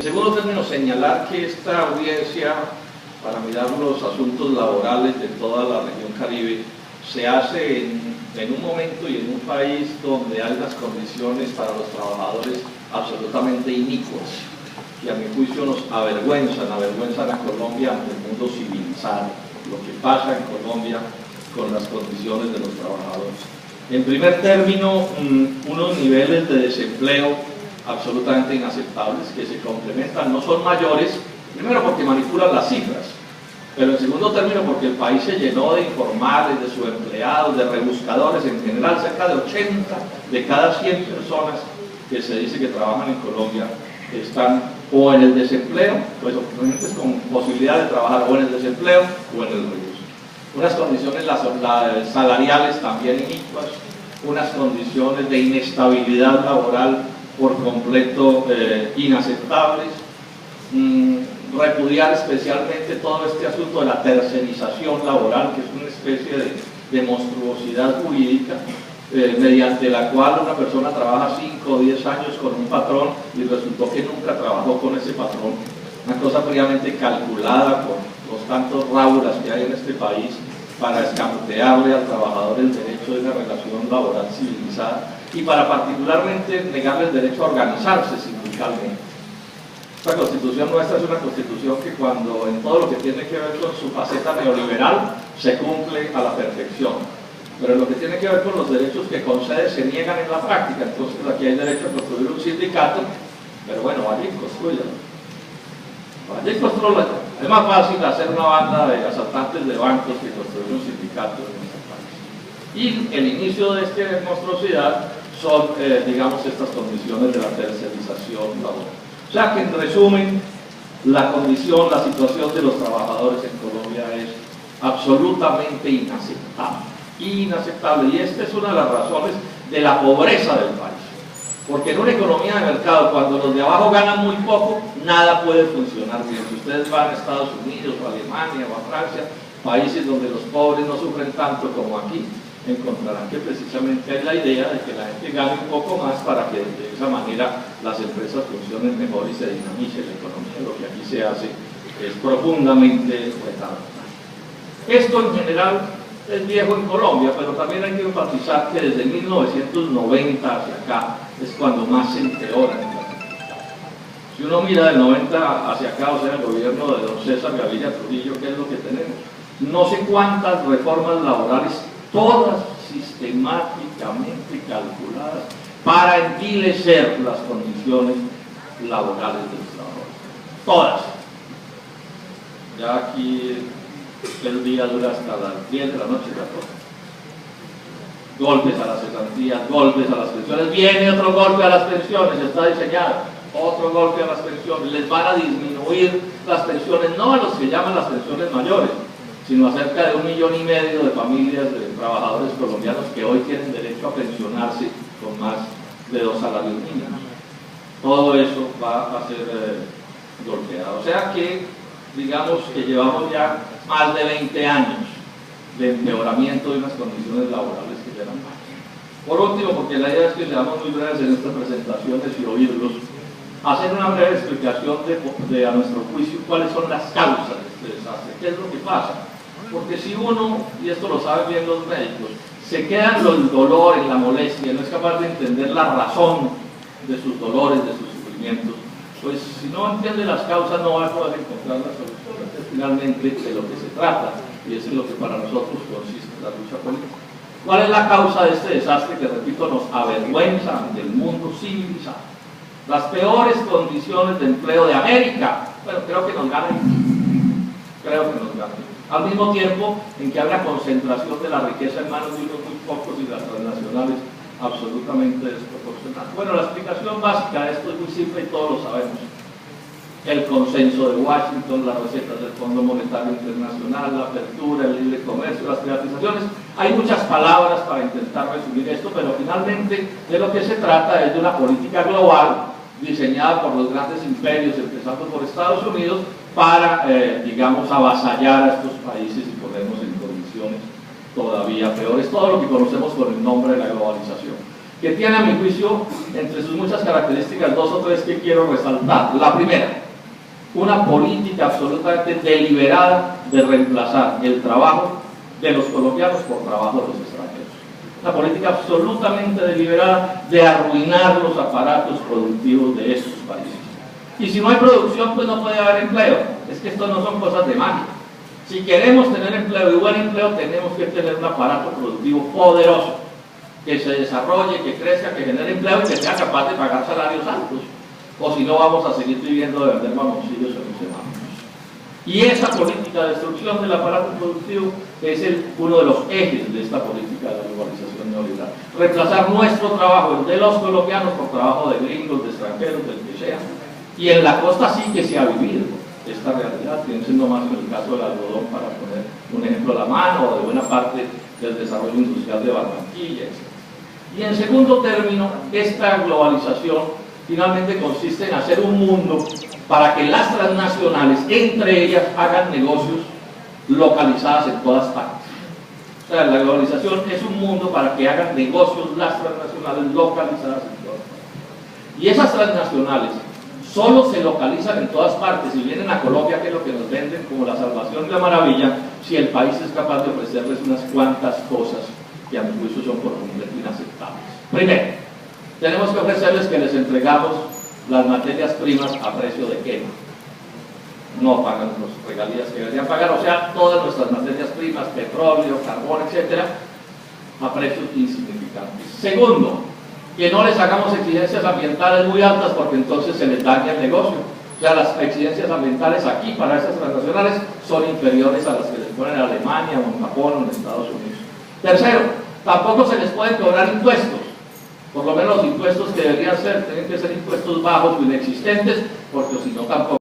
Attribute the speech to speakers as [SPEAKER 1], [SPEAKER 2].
[SPEAKER 1] En segundo término, señalar que esta audiencia para mirar los asuntos laborales de toda la región Caribe se hace en un momento y en un país donde hay unas condiciones para los trabajadores absolutamente inicuas, que a mi juicio nos avergüenzan a Colombia ante el mundo civilizado, lo que pasa en Colombia con las condiciones de los trabajadores. En primer término, unos niveles de desempleo absolutamente inaceptables que se complementan, no son mayores, primero porque manipulan las cifras, pero en segundo término porque el país se llenó de informales, de subempleados, de rebuscadores, en general cerca de 80 de cada 100 personas que se dice que trabajan en Colombia están o en el desempleo, pues obviamente con posibilidad de trabajar o en el desempleo o en el rebusco. Unas condiciones salariales también inicuas, unas condiciones de inestabilidad laboral por completo inaceptables, repudiar especialmente todo este asunto de la tercerización laboral, que es una especie de monstruosidad jurídica, mediante la cual una persona trabaja 5 o 10 años con un patrón y resultó que nunca trabajó con ese patrón. Una cosa fríamente calculada por los tantos rábulas que hay en este país para escamotearle al trabajador el derecho de una relación laboral civilizada y para particularmente negarle el derecho a organizarse sindicalmente. Esta constitución nuestra es una constitución que cuando en todo lo que tiene que ver con su faceta neoliberal se cumple a la perfección, pero en lo que tiene que ver con los derechos que concede se niegan en la práctica. Entonces aquí hay derecho a construir un sindicato, pero bueno, vaya y construyanlo. Vaya y construyanlo. Es más fácil hacer una banda de asaltantes de bancos que construir un sindicato en nuestro país. Y el inicio de esta monstruosidad son, digamos, estas condiciones de la tercerización laboral. O sea que en resumen, la condición, la situación de los trabajadores en Colombia es absolutamente inaceptable. Inaceptable. Y esta es una de las razones de la pobreza del país. Porque en una economía de mercado, cuando los de abajo ganan muy poco, nada puede funcionar bien. Si ustedes van a Estados Unidos, o a Alemania, o a Francia, países donde los pobres no sufren tanto como aquí, encontrarán que precisamente hay la idea de que la gente gane un poco más para que de esa manera las empresas funcionen mejor y se dinamice la economía. Lo que aquí se hace es profundamente retardado. Esto en general es viejo en Colombia, pero también hay que enfatizar que desde 1990 hacia acá es cuando más se empeora. Si uno mira del 90 hacia acá, o sea, el gobierno de don César Gaviria Trujillo, ¿qué es lo que tenemos? No sé cuántas reformas laborales, todas sistemáticamente calculadas para envilecer las condiciones laborales de los trabajadores. Todas. Ya aquí el día dura hasta las 10 de la noche, 14. Golpes a las cesantías, golpes a las pensiones, viene otro golpe a las pensiones, está diseñado, otro golpe a las pensiones, les van a disminuir las pensiones, no a los que llaman las pensiones mayores, sino a cerca de 1,5 millones de familias de trabajadores colombianos que hoy tienen derecho a pensionarse con más de 2 salarios mínimos. Todo eso va a ser golpeado. O sea que, digamos que llevamos ya más de 20 años de empeoramiento de unas condiciones laborales que ya eran malas. Por último, porque la idea es que seamos muy breves en estas presentaciones y oírlos, hacer una breve explicación de a nuestro juicio cuáles son las causas de este desastre, qué es lo que pasa. Porque si uno, y esto lo saben bien los médicos, se queda en el dolor, en la molestia, no es capaz de entender la razón de sus dolores, de sus sufrimientos, pues si no entiende las causas no va a poder encontrar la solución. Es finalmente de lo que se trata, y eso es lo que para nosotros consiste la lucha política. ¿Cuál es la causa de este desastre que, repito, nos avergüenza ante el mundo civilizado? Las peores condiciones de empleo de América. Bueno, creo que nos ganan. Creo que nos ganan. Al mismo tiempo en que hay una concentración de la riqueza en manos de unos muy pocos y las transnacionales absolutamente desproporcionadas. Bueno, la explicación básica de esto es muy simple y todos lo sabemos. El consenso de Washington, las recetas del Fondo Monetario Internacional, la apertura, el libre comercio, las privatizaciones. Hay muchas palabras para intentar resumir esto, pero finalmente de lo que se trata es de una política global diseñada por los grandes imperios, empezando por Estados Unidos, para, digamos, avasallar a estos países y ponernos en condiciones todavía peores. Todo lo que conocemos con el nombre de la globalización. que tiene a mi juicio, entre sus muchas características, dos o tres que quiero resaltar. La primera, una política absolutamente deliberada de reemplazar el trabajo de los colombianos por trabajo de los extranjeros. Una política absolutamente deliberada de arruinar los aparatos productivos de estos países. Y si no hay producción, pues no puede haber empleo. Es que esto no son cosas de magia. Si queremos tener empleo y buen empleo, tenemos que tener un aparato productivo poderoso, que se desarrolle, que crezca, que genere empleo y que sea capaz de pagar salarios altos. O si no, vamos a seguir viviendo de vender mamoncillos en los semáforos. Y esa política de destrucción del aparato productivo es uno de los ejes de esta política de la globalización neoliberal. Reemplazar nuestro trabajo, el de los colombianos, por trabajo de gringos, de extranjeros, del que sea. Y en la costa sí que se ha vivido esta realidad, piensen nomás en el caso del algodón, para poner un ejemplo a la mano, o de buena parte del desarrollo industrial de Barranquilla, etc. Y en segundo término, esta globalización finalmente consiste en hacer un mundo para que las transnacionales, entre ellas, hagan negocios localizadas en todas partes. O sea, la globalización es un mundo para que hagan negocios las transnacionales localizadas en todas partes. Y esas transnacionales solo se localizan en todas partes y vienen a Colombia, que es lo que nos venden como la salvación y la maravilla, si el país es capaz de ofrecerles unas cuantas cosas que a mi juicio son por completo inaceptables. Primero, tenemos que ofrecerles que les entregamos las materias primas a precio de quema. No pagan las regalías que deberían pagar, o sea, todas nuestras materias primas, petróleo, carbón, etcétera, a precios insignificantes. Segundo, que no les hagamos exigencias ambientales muy altas, porque entonces se les daña el negocio. O sea, las exigencias ambientales aquí para esas transnacionales son inferiores a las que les ponen en Alemania o en Japón o en Estados Unidos. Tercero, tampoco se les pueden cobrar impuestos. Por lo menos los impuestos que deberían ser, tienen que ser impuestos bajos o inexistentes, porque si no tampoco